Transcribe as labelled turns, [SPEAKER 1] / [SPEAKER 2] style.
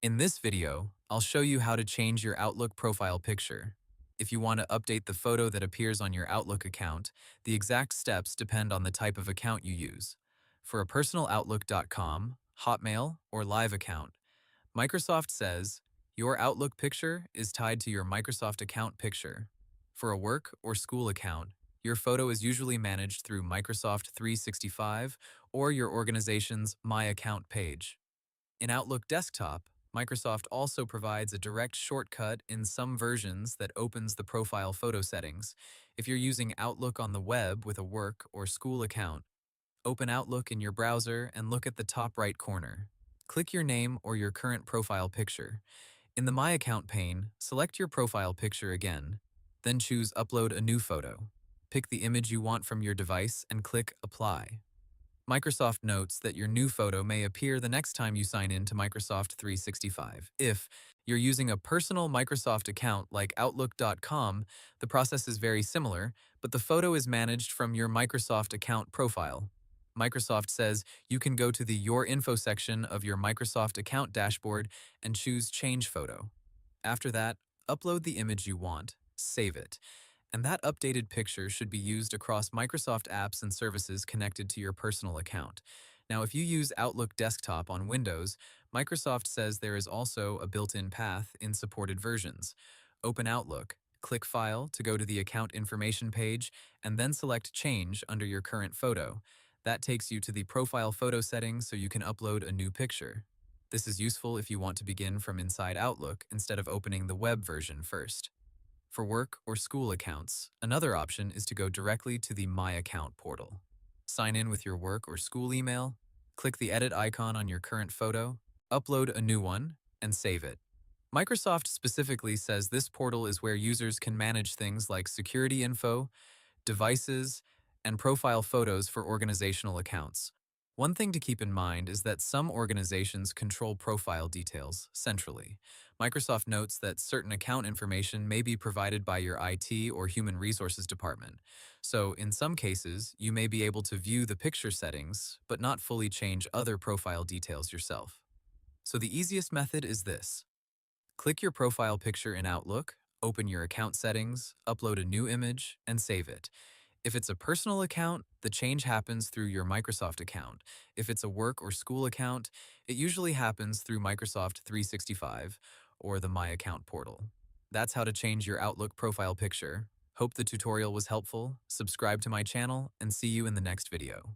[SPEAKER 1] In this video, I'll show you how to change your Outlook profile picture. If you want to update the photo that appears on your Outlook account, the exact steps depend on the type of account you use. For a personal Outlook.com, Hotmail, or Live account, Microsoft says your Outlook picture is tied to your Microsoft account picture. For a work or school account, your photo is usually managed through Microsoft 365 or your organization's My Account page. In Outlook Desktop, Microsoft also provides a direct shortcut in some versions that opens the profile photo settings. If you're using Outlook on the web with a work or school account, open Outlook in your browser and look at the top right corner. Click your name or your current profile picture. In the My Account pane, select your profile picture again, then choose Upload a new photo. Pick the image you want from your device and click Apply. Microsoft notes that your new photo may appear the next time you sign in to Microsoft 365. If you're using a personal Microsoft account like Outlook.com, the process is very similar, but the photo is managed from your Microsoft account profile. Microsoft says you can go to the Your Info section of your Microsoft account dashboard and choose Change Photo. After that, upload the image you want, save it, and that updated picture should be used across Microsoft apps and services connected to your personal account. Now, if you use Outlook Desktop on Windows, Microsoft says there is also a built-in path in supported versions. Open Outlook, click File to go to the Account Information page, and then select Change under your current photo. That takes you to the Profile Photo settings so you can upload a new picture. This is useful if you want to begin from inside Outlook instead of opening the web version first. For work or school accounts, another option is to go directly to the My Account portal. Sign in with your work or school email, click the edit icon on your current photo, upload a new one, and save it. Microsoft specifically says this portal is where users can manage things like security info, devices, and profile photos for organizational accounts. One thing to keep in mind is that some organizations control profile details centrally. Microsoft notes that certain account information may be provided by your IT or human resources department. So, in some cases, you may be able to view the picture settings, but not fully change other profile details yourself. So, the easiest method is this. Click your profile picture in Outlook, open your account settings, upload a new image, and save it. If it's a personal account, the change happens through your Microsoft account. If it's a work or school account, it usually happens through Microsoft 365 or the My Account portal. That's how to change your Outlook profile picture. Hope the tutorial was helpful. Subscribe to my channel and see you in the next video.